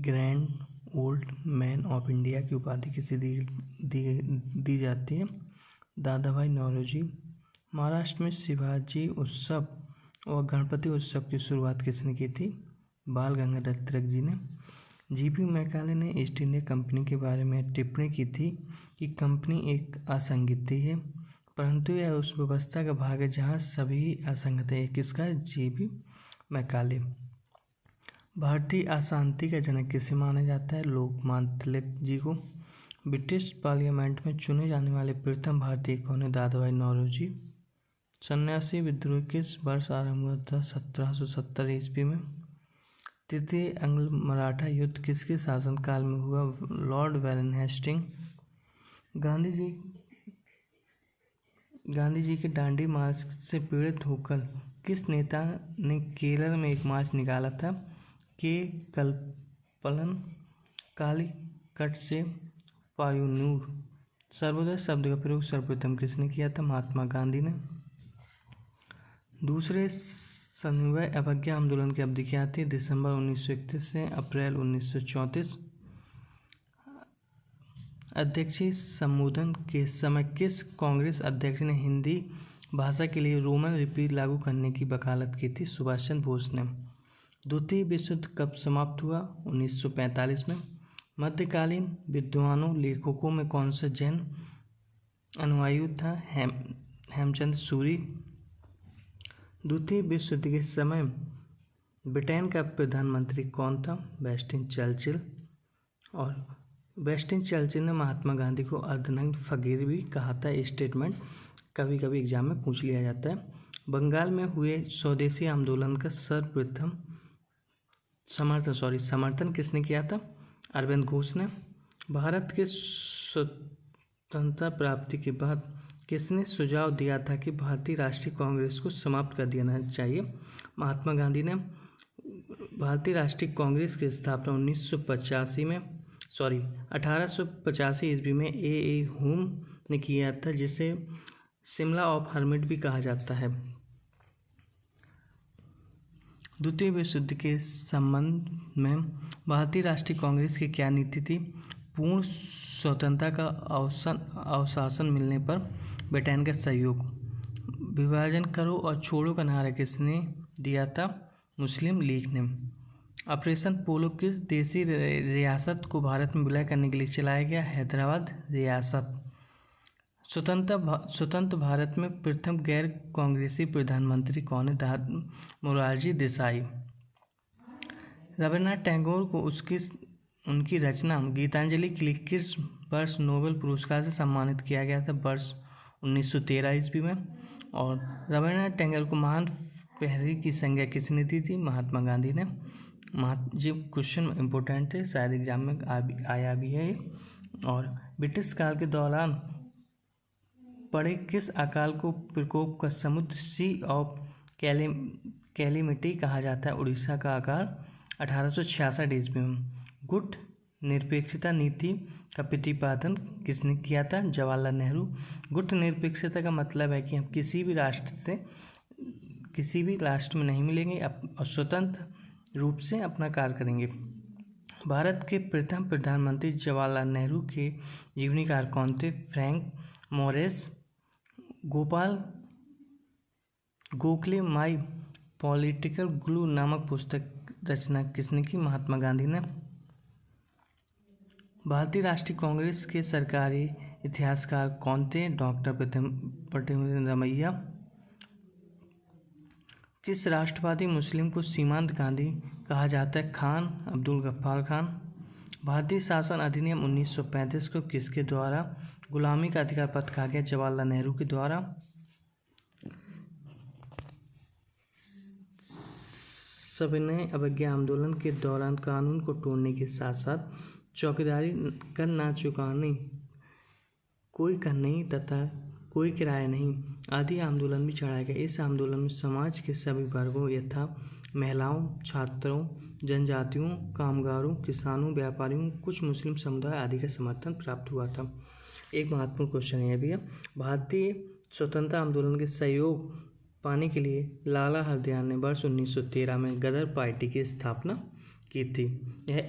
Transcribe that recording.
Grand old man of India की उपाधि किसे दी जाती है? दादा भाई नौरोजी। महाराष्ट्र में शिवाजी उत्सव और गणपति उत्सव की शुरुआत किसने की थी? बाल गंगाधर तिलक जी ने। जीपी मैकाले ने ईस्ट इंडिया कंपनी के बारे में टिप्पणी की थी कि कंपनी एक असंगति है, परंतु यह उस व्यवस्था का भाग है जहां सभी असंगत है। किसका? GP Macaulay. भारतीय अशांति का जनक किसे माना जाता है? लोकमान्य तिलक जी को। ब्रिटिश पार्लियामेंट में चुने जाने वाले प्रथम भारतीय कौन है? दादा भाई नौरोजी। सन्यासी विद्रोह किस वर्ष आरंभ हुआ था? 1770 ईस्वी में। तृतीय अंग्ल मराठा युद्ध किसके शासनकाल में हुआ? Lord Warren Hastings. Gandhi ji के दांडी मार्च से पीड़ित होकर किस नेता ने केरल में एक मार्च निकाला था? के कल्पलन। कालीकट से पायूनूर। सर्वोदय शब्द का प्रयोग सर्वप्रथम किसने किया था? महात्मा गांधी ने। दूसरे समन्वय अवज्ञा आंदोलन की अवधि क्या थी? दिसंबर 1931 से अप्रैल 1934। अध्यक्षीय संबोधन के समय किस कांग्रेस अध्यक्ष ने हिंदी भाषा के लिए रोमन लिपि लागू करने की वकालत की थी? सुभाष चंद्र बोस ने। द्वितीय विश्व युद्ध कब समाप्त हुआ? 1945 में। मध्यकालीन विद्वानों लेखकों में कौन सा जैन अनुयायी था? हेमचंद्र सूरी। द्वितीय विश्व युद्ध के समय ब्रिटेन का प्रधानमंत्री कौन था? Winston Churchill. और विंस्टन चर्चिल ने महात्मा गांधी को अर्धनग्न फकीर भी कहा था। स्टेटमेंट कभी कभी एग्जाम में पूछ लिया जाता है। बंगाल में हुए स्वदेशी आंदोलन का सर्वप्रथम समर्थन किसने किया था? अरविंद घोष ने। भारत के स्वतंत्रता प्राप्ति के बाद किसने सुझाव दिया था कि भारतीय राष्ट्रीय कांग्रेस को समाप्त कर देना चाहिए? महात्मा गांधी ने। भारतीय राष्ट्रीय कांग्रेस की स्थापना 1885 ईस्वी में ए होम ने किया था, जिसे शिमला ऑफ हर्मिट भी कहा जाता है। द्वितीय विश्व युद्ध के संबंध में भारतीय राष्ट्रीय कांग्रेस की क्या नीति थी? पूर्ण स्वतंत्रता का अवशासन मिलने पर ब्रिटेन का सहयोग। विभाजन करो और छोड़ो का नारा किसने दिया था? मुस्लिम लीग ने। ऑपरेशन पोलो किस देसी रियासत को भारत में विलय करने के लिए चलाया गया? हैदराबाद रियासत। स्वतंत्र भारत में प्रथम गैर कांग्रेसी प्रधानमंत्री कौन है? मोरारजी देसाई। रविन्द्रनाथ टैगोर को उनकी रचना गीतांजलि के लिए किस वर्ष नोबेल पुरस्कार से सम्मानित किया गया था? वर्ष 1913 ईस्वी में। और रविन्द्रनाथ टैगोर को महान प्रहरी की संज्ञा किसने दी थी? महात्मा गांधी ने। जी क्वेश्चन इम्पोर्टेंट है, शायद एग्जाम में आया भी है। और ब्रिटिश काल के दौरान पड़े किस अकाल को प्रकोप का समुद्र सी ऑफ कैलिमिटी कहा जाता है? उड़ीसा का अकाल 1866 ईस्वी में। गुट निरपेक्षता नीति का प्रतिपादन किसने किया था? जवाहरलाल नेहरू। गुट निरपेक्षता का मतलब है कि हम किसी भी राष्ट्र में नहीं मिलेंगे और स्वतंत्र रूप से अपना कार्य करेंगे। भारत के प्रथम प्रधानमंत्री जवाहरलाल नेहरू के जीवनीकार कौन थे? Frank मोरेस। Gopal Gokhale my political glue नामक पुस्तक रचना किसने की? महात्मा गांधी ने। भारतीय राष्ट्रीय कांग्रेस के सरकारी इतिहासकार कौन थे? डॉक्टर प्रतिम रमैया। किस राष्ट्रवादी मुस्लिम को सीमांत गांधी कहा जाता है? खान अब्दुल गफ्फार खान। भारतीय शासन अधिनियम 1935 को किसके द्वारा गुलामी का अधिकार पद कहा गया? जवाहरलाल नेहरू के द्वारा। सविनय अवज्ञा आंदोलन के दौरान कानून को तोड़ने के साथ साथ चौकीदारी कर ना चुकाने, कोई कर नहीं तथा कोई किराया नहीं आदि आंदोलन भी चढ़ाया गया। इस आंदोलन में समाज के सभी वर्गों यथा महिलाओं, छात्रों, जनजातियों, कामगारों, किसानों, व्यापारियों, कुछ मुस्लिम समुदाय आदि का समर्थन प्राप्त हुआ था। एक महत्वपूर्ण क्वेश्चन यह भी है, भारतीय स्वतंत्रता आंदोलन के सहयोग पाने के लिए लाला हरदयाल ने वर्ष 1913 में गदर पार्टी की स्थापना की थी। यह